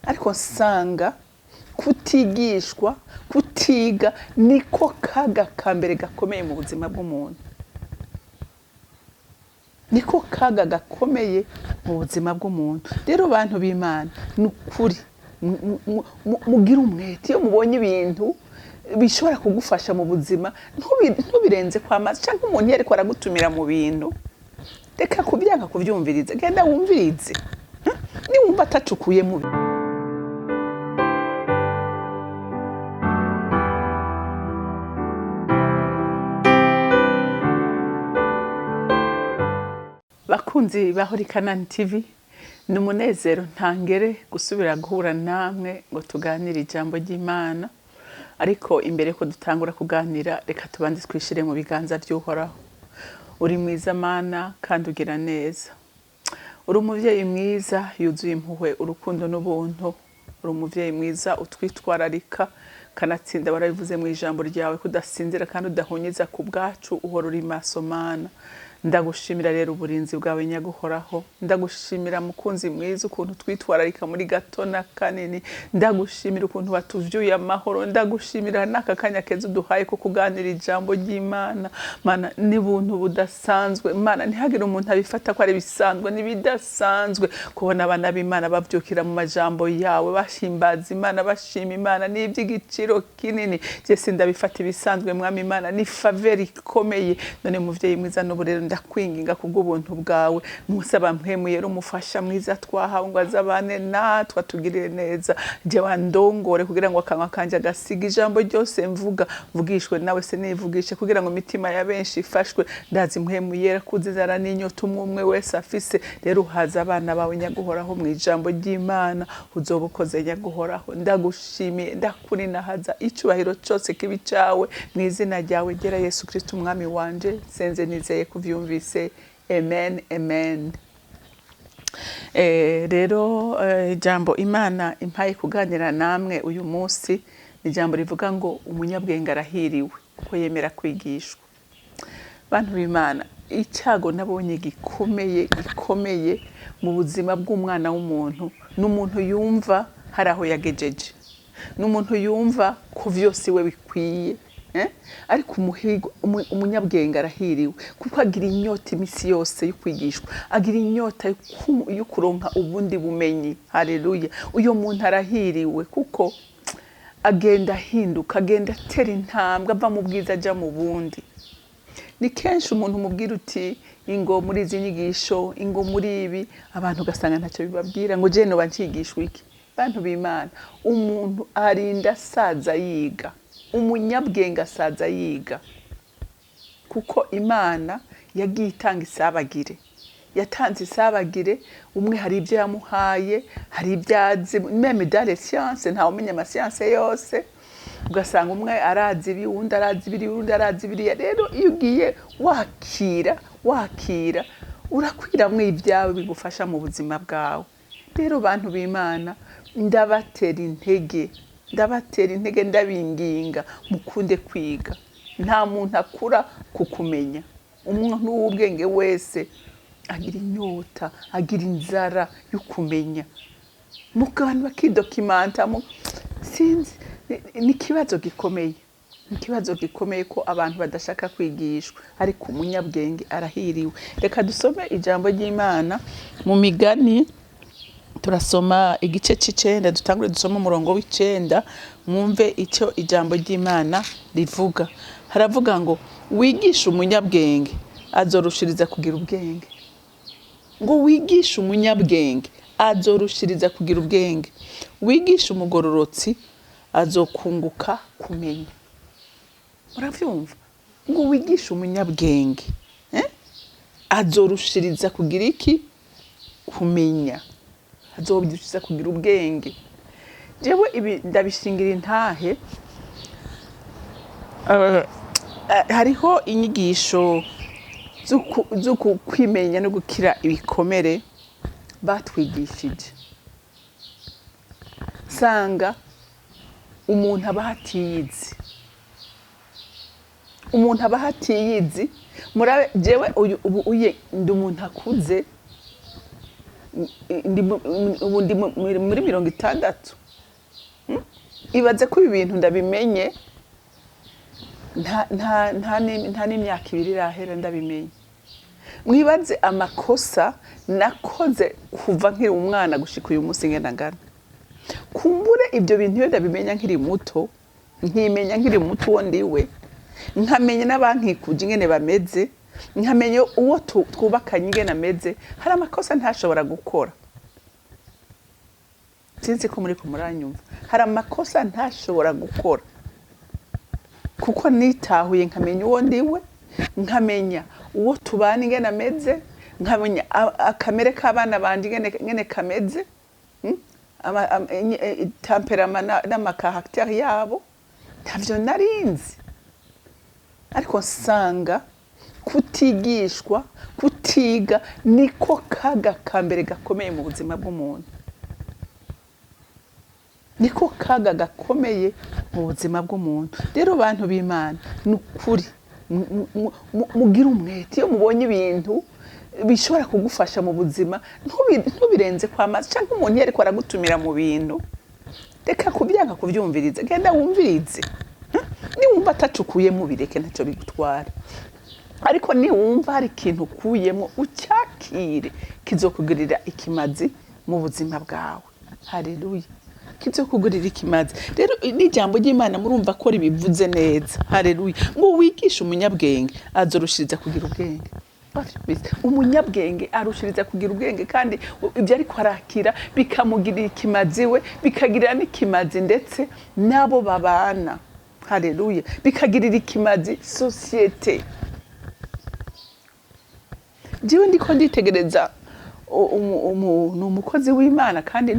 ariko nsanga kutigishwa kutiga niko kaga kambere gakomeye mu buzima bw'umuntu, niko kaga gakomeye mu buzima bw'umuntu. Rero bantu b'Imana nukuri mugira umwete iyo mubonye ibintu bishobora kugufasha mu buzima, ntubirenze kwa mazi cyangwa umuntu yariko aragutumira mu bintu, reka kubyanga kubyumviriza, genda wumvirize niwumva atacukuye mu bakunzi ba CANAAN TV. Ni umunezero ntangere gusubira guhura namwe ngo tuganire ijambo ry'Imana, ariko imbere ko dutangura kuganira reka tubanze twishire mu biganza by'Uhoraho. Uri mwiza Mana kandi ugira neza, uri umuvyeyi mwiza yuzuye impuhwe, urukundo n'ubuntu, uri umuvyeyi mwiza utwitwararika kanatsinda. Barabivuze mu ijambo ryawe kudasinzira kandi udahunyiza ku bwacu, uhora uri maso Mana. Ndagushimira rero uburinzi bwawe nyaguhoraho, ndagushimira mukunzi mwiza ukuntu twitwararika muri gato na kanini, ndagushimira ukuntu batuvyuye amahoro, ndagushimira n'aka kanya keza uduhaye ko kuganira ijambo ry'Imana. Mana ni buntu budasanzwe Mana, ntihagire umuntu abifata ko ari bisanzwe, ni bidasanzwe kubona abana b'Imana bavyukira mu majambo yawe bashimbaza Imana, bashima Imana, ni iby'igiciro kinini. Je sindabifata ibisanzwe Mwami Imana, ni faveur ikomeye. None muvyeyi mwiza n'uburero ndakwinginga kubw'ubuntu bwawe, musaba mpwemu yero umufasha mwiza twahawe ngo azabane natwe atugirire neza. Je wandongore kugira ngo akanwa kanje agasiga ijambo ryose mvugishwe nawe se nivugishe, kugira ngo imitima ya benshi ifashwe. Ndazi mpwemu yera kuzizara n'inyota umwe wese afise. Rero uhaza abana bawe nyaguhoraho mu ijambo ry'Imana, uzobukoze nyaguhoraho. Ndagushimiye ndakurinahaza icubahiro cyose kibi cawe mu izina ryawe gera Yesu Kristo umwami wanje, senze nizeye kuvyumvise. Amen, amen. Rero ijambo Imana impaye kuganira namwe uyu munsi ni ijambo rivuga ngo umunyabwenge arahiriwe kuko yemera kwigishwa. Bantu b'Imana, icyago nabonye gikomeye mu buzima bw'umwana w'umuntu, n'umuntu yumva hari aho yagejeje, n'umuntu yumva ko vyose we bikwiye. Ariko umunyabwenge arahiriwe kuko agira inyota imisi yose yo kwigishwa, agira inyota yo kuronka ubundi bumenyi. Haleluya! Uyo muntu arahiriwe kuko agenda ahinduka, agenda atera intambwe, ava mu bwiza aja mu bundi. Ni kenshi umuntu mubwira uti ingo muri izi nyigisho, ingo muri ibi, abantu ugasanga ntacyo bibabwira ngo je no bancigishwa iki. Bantu b'Imana, umuntu arinda asaza yiga, umunyabwenge asaza yiga, kuko Imana yagiye itanga isabagire. Yatanze isabagire, umwe hari ibyo yamuhaye, hari ibyazi, meme dans les sciences, nta umenya amasiyanse yose. Ugasanga umwe arazi ibi, undi arazi ibiri, undi arazi ibiriya. Rero iyo ugiye wakira urakwiramwo ibyawe bigufasha mu buzima bwawe. Rero bantu b'Imana, ndabatera intege ndabinginga mukunde kwiga. Nta muntu akura kukumenya. Umuntu w'ubwenge wese agira inyota, agira inzara yo kumenya. Mukantu bakidokimanta sinzi, ni kibazo gikomeye. Ni kibazo gikomeye ko abantu badashaka kwigishwa, ariko umunyabwenge arahiriwe. Reka dusome ijambo ry'Imana mu Migani. Turasoma igice c'icenda, dutangure dusoma umurongo w'icenda, mwumve icyo ijambo ry'Imana rivuga. Haravuga ngo wigisha umunyabwenge azorushiriza kugira ubwenge. Ngo wigisha umunyabwenge azorushiriza kugira ubwenge, wigisha umugororotsi azokunguka kumenya. Muravyumva? Ngo wigisha umunyabwenge azorushiriza kugira iki? Kumenya. Azobyushiriza kugira ubwenge. Jewe ibi ndabishingira intahe. Hariho inyigisho zo kwimenya no gukira ibikomere batwigishije. Sanga umuntu abahatiyizi. Umuntu abahatiyizi, murabe jewe ubu ndi umuntu akuze, ubu ndi muri 60. Ibaze ko ibi bintu ndabimenye nta n'imyaka 2 irahera ndabimenye. Mwibaze amakosa nakoze kuva nkiri umwana gushika uyu munsi ngena ngana. Kumbure ibyo bintu iyo ndabimenya nkiri muto, nkimenya nkiri muto uwo ndiwe, nkamenya n'abankikuje ingene bameze, nkamenya uwo twubakanye ingene ameze, hari amakosa ntashobora gukora. Sinzi ko muri kumuranyumva. Hari amakosa ntashobora gukora. Kuko nitahuye nkamenya uwo ndiwe, nkamenya uwo tubana ingene ameze, nkamenya akamere k'abana banje ingene kameze, temperament n'amakarakter yabo, ntavyo narinzi. Ariko nsanga kutigishwa, kutiga niko kaga kambere gakomeye mu buzima bw'umuntu. Niko kaga gakomeye mu buzima bw'umuntu. Rero bantu b'Imana, nukuri mugira umwete iyo mubonye ibintu bishobora kugufasha mu buzima, ntubirenze kwamazi cyangwa umuntu yariko aragutumira mu bintu. Reka kubyanka kuvyumviriza, genda wumvirize. Ni wumva atacukuyemo bireke ntacyo bigutwara. Ariko ni wumva hari ikintu ukuyemo ucyakire kizokugirira ikimazi mu buzima bwawe. Haleluya. Kizokugirira ikimazi. Rero n'ijambo ry'Imana murumva ko ribivuze neza. Haleluya. Ngo wigishe umunyabwenge azorushiriza kugira ubwenge. Umunyabwenge arushiriza kugira ubwenge, kandi ibyo ariko arakira bikamugirira ikimazi we, bikagirira n'ikimazi ndetse nabo babana. Haleluya. Bikagirira ikimazi societe. Jiwe ndiko nditegereza umukozi w'Imana kandi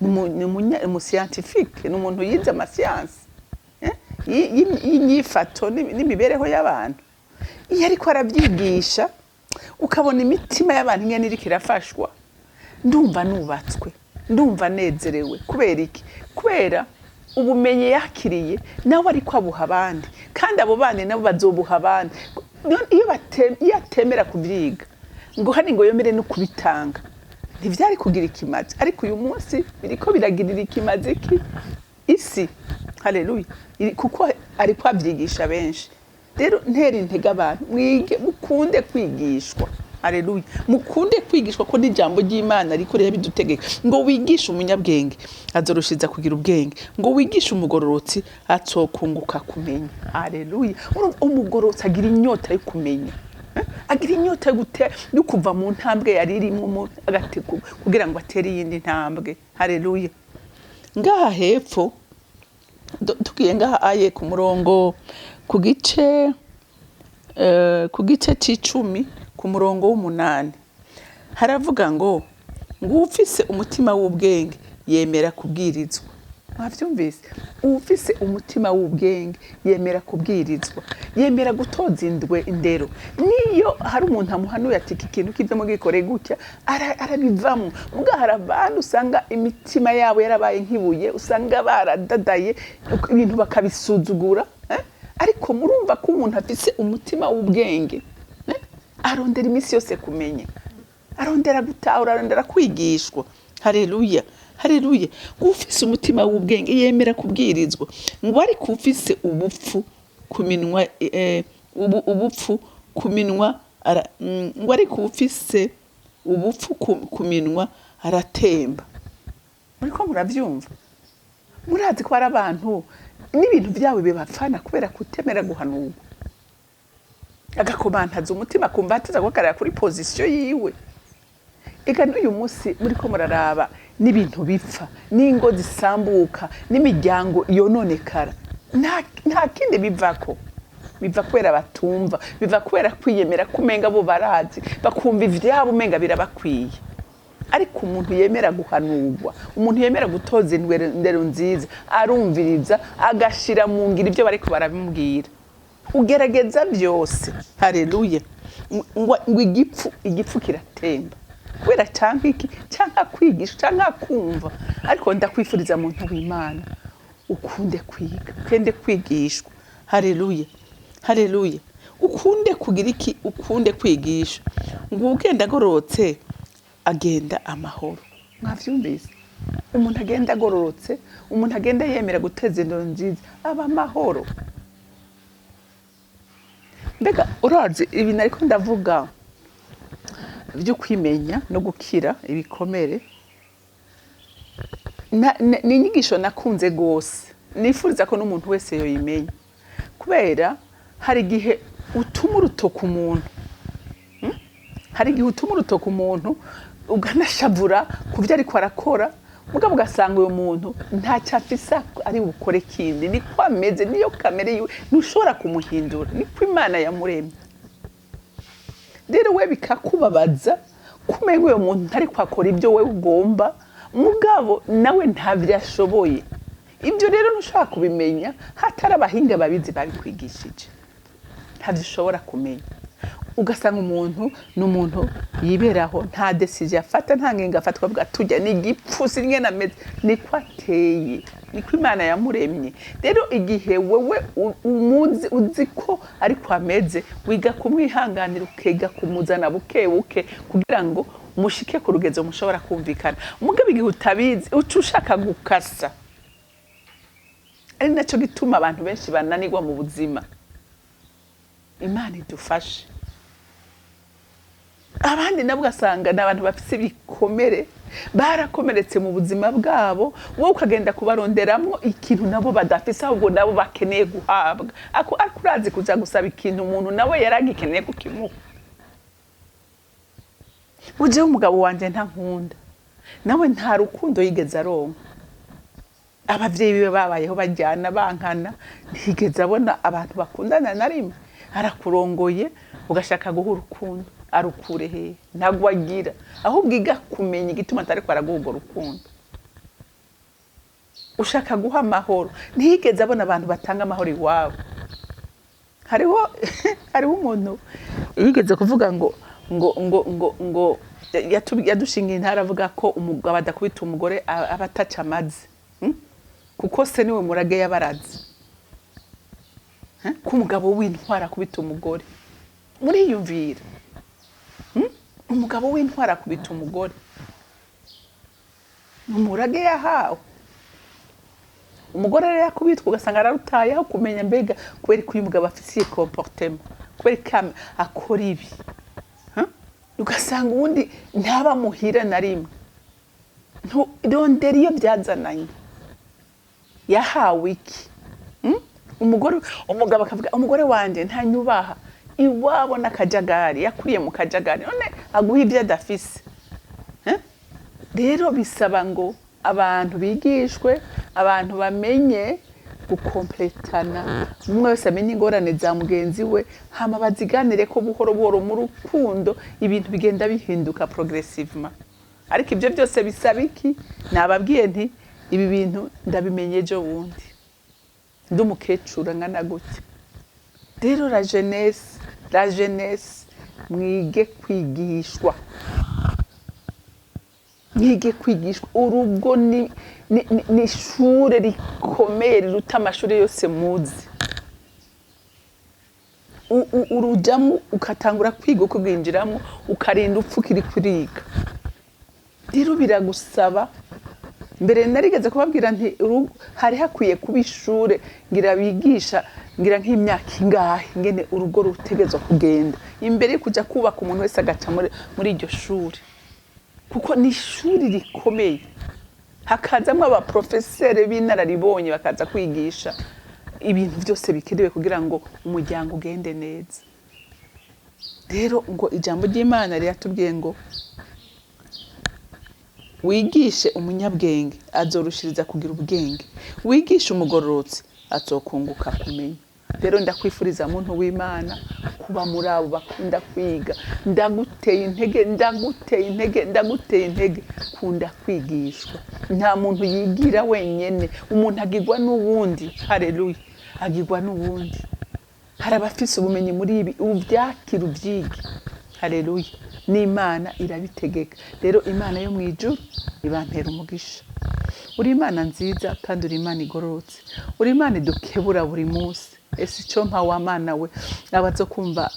n'umuscientifique, n'umuntu yize amasiyansi y'inyifato n'imibereho y'abantu. Iyo ariko arabyigisha ukabona imitima y'abantu ingene iriko irafashwa, ndumva nubatswe, ndumva nezerewe. Kubera iki? Kubera ubumenyi yakiriye nawe ariko abuha abandi, kandi abo bandi nabo bazobuha abandi. Iyo atemera kubyiga ngo hani ngo yomere no kubitanga, ntivyari kugira ikimazi. Ariko uyu munsi biriko biragirira ikimazi iki isi. Haleluya. Kuko ariko avyigisha benshi. Rero ntera intege abantu, mwige mukunde kwigishwa. Haleluya. Mukunde kwigishwa ko n'ijambo ry'Imana ariko yabidutegeka ngo wigishe umunyabwenge azorushiza kugira ubwenge, ngo wigishe umugororotsi atsokunguka kumenya. Haleluya. Umugororotsi agira inyota yo kumenya, agira inyota yo kuva mu ntambwe yari irimo agateko kugira ngo atere iyindi ntambwe. Haleluya. Ngaha hepfo tugiye ngaha aye ku murongo ku gice c'icumi ku murongo w'8 haravuga ngo ufise umutima w'ubwenge yemera kubwirizwa. Mwavyumvise? Ufise umutima w'ubwenge yemera kubwirizwa, yemera gutoza indero. Niyo hari umuntu amuhanuye ati ikintu kive mu gikore gutya, arabivamo. Muga hari abantu usanga imitima yabo yarabaye nkibuye, usanga baradadaye ibintu bakabisuzugura. Ariko murumva ko umuntu afise umutima w'ubwenge, arondera imisi yose kumenya, arondera gutahura, arondera kwigishwa. Haleluya. Haleluya. Ufise umutima w'ubwenge yemera kubwirizwa. Ngo ari kufise ubupfu kuminwa ubupfu kuminwa ngo ari kufise ubupfu kuminwa aratemba. Muriko muravyumva? Murazi ko ari abantu n'ibintu byawe bibafana kubera kutemera guhanurwa. Agakomantaza umutima kumva ataza guhagarara kuri position yiwe. Ega n'uyu munsi muriko muraraba n'ibintu bipfa, n'ingo zisambuka, n'imiryango yononekara. Nta kindi bivako. Biva kubera batumva, biva kubera kwiyemera kumenga bo barazi, bakumva ivyabo umenga birabakwiye. Ariko umuntu yemera guhanurwa, umuntu yemera gutoza indero nziza, arumviriza agashira mu ngiro ibyo bariko barabimubwira. Ugerageza byose. Haleluya. Ngo igipfu kiratemba. Kubera cyangwa iki, cyangwa kwigisha, cyangwa kumva. Ariko ndakwifuriza muntu w'Imana, ukunde kwiga, ukende kwigishwa. Haleluya. Haleluya. Ukunde kugira iki, ukunde kwigisha. Ngo ugenda agorotse agenda amahoro. Mwavyumvise? Umuntu agenda agororotse, umuntu agenda yemera guteza indoro nziza, aba amahoro. Mbega urazi ibintu ariko ndavuga byo kwimenya no gukira ibikomere, ni inyigisho nakunze gose, nifuriza ko n'umuntu wese yoyimenya, kubera hari igihe utuma urutoka umuntu, hari igihe utuma urutoka umuntu uganashavura ku byo ariko arakora, mugabo ugasanga uyu muntu ntacyo afise ari bukore kindi, niko ameze, niyo kamere yiwe ntushobora kumuhindura, niko Imana yamuremye. Rero we bikakubabaza kumenya uyu muntu ariko akora ibyo we ugomba, mugabo nawe ntavyo ashoboye. Ibyo rero ntushobora kubimenya hatari abahinga babizi babikwigishije, ntavyo ushobora kumenya. Ugasanga umuntu n'umuntu yiberaho, nta decision afata, nta ngingo afatwa, bwa tujya ni igipfusi nyene ameze, niko ateye, niko Imana yamuremye. Rero igihe wewe umuzi uzi ko ariko ameze, wiga kumwihanganira, ukega kumuzana buke buke kugira ngo mushike ku rugezo mushobora kumvikana. Mugabo igihe utabizi uca ushaka gukasa, ari naco gituma abantu benshi bananirwa mu buzima. Imana idufashe. Abandi nabo ugasanga n'abantu bafise ibikomere, barakomeretse mu buzima bwabo, wowe ukagenda kubaronderamwo ikintu nabo badafise, ahubwo nabo bakeneye guhabwa. Ako urazi kuja gusaba ikintu umuntu nawe yaragikeneye kukimuha. Uje umugabo wanje nta nkunda, nawe nta rukundo yigeze aronka. Abavyeyi biwe babayeho bajyana bankana, ntiyigeze abona abantu bakundana na rimwe. Arakurongoye ugashaka guha urukundo, arukure he? Ntabwo agira, ahubwo iga kumenya igituma atariko araguha urwo rukundo. Ushaka guha amahoro, ntiyigeze abona abantu batanga amahoro iwabo. Hariho umuntu yigeze kuvuga ngo yadushinga intara avuga ko umugabo adakubita umugore aba ataca amazi, kuko se niwe murage yabarazi. Ko umugabo w'intwara akubita umugore, muriyumvira? Umugabo w'intwara akubita umugore, umurage yahawe. Umugore rero yakubitwa ugasanga ararutaye, aho kumenya mbega kubera ko uyu mugabo afise comportement, kubera ko akora ibi, ugasanga ubundi ntaba muhira na rimwe. Rondera iyo byazananye, yahawe iki? Umugabo akavuga umugore wanje ntanyubaha, iwabo n'akajagari, yakuriye mu kajagari, none aguha ibyo adafise. Rero bisaba ngo abantu bigishwe, abantu bamenye gukompletana, umwe wese amenye ingorane za mugenzi we, hama baziganire ko buhoro buhoro mu rukundo ibintu bigenda bihinduka progressivement. Ariko ibyo byose bisaba iki? Nababwiye nti ibi bintu ndabimenye ejo bundi, ndi umukecuru ngana gutya. Rero la jeunesse mwige kwigishwa, mwige kwigishwa. Urugo ni ishure rikomeye riruta amashuri yose muzi. Urujamo ukatangura kwiga, ukubwinjiramo ukarinda upfukiri kuriga. Rero biragusaba, mbere narigeze kubabwira nti hari hakwiye kuba ishure ngira bigisha ngira nk'imyaka ingahe ngene urugo rutegezwa kugenda imbere yo kuja kubaka umuntu wese agaca muri iryo shuri, kuko ni ishuri rikomeye. Hakazamwe aba professeur b'inararibonye bakaza kwigisha ibintu byose bikenewe kugira ngo umuryango ugende neza. Rero ngo ijambo ry'Imana riratubwiye ngo wigishe umunyabwenge azorushiriza kugira ubwenge, wigishe umugororotsi azokunguka kumenya. Rero ndakwifuriza muntu w'Imana kuba muri abo bakunda kwiga. Ndaguteye intege kunda kwigishwa. Nta muntu yigira wenyene, umuntu agirwa n'uwundi. Haleluya, agirwa n'uwundi. Hari abafise ubumenyi muri ibi, uvyakira uvyige. Haleluya, n'Imana irabitegeka. Rero Imana yo mwijuru ibampera umugisha. Uri Imana nziza kandi uri Imana igororotse, uri Imana idukebura buri munsi. ese icyo mpa wa mana we abazo kumva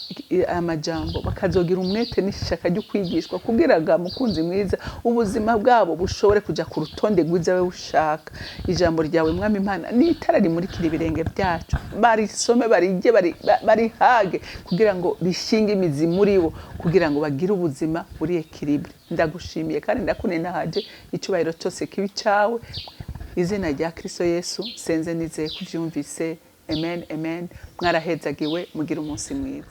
amajambo bakazogira umwete n'ishaka ryo kwigishwa kugira mukunzi mwiza ubuzima bwabo bushobore kuja ku rutonde rwiza we ushaka. Ijambo ryawe mwami Imana ni itara rimurikira ibirenge byacu, barisome barige barihage kugira ngo bishinge imizi muri bo, kugira ngo bagire ubuzima buri ekilibre. Ndagushimiye kandi ndakunenahaje, icyubahiro cyose kibi cyawe, izina rya Kristo Yesu senze nizeye kuvyumvise. Amen, amen. Mwarahezagiwe, mugira umunsi mwiza.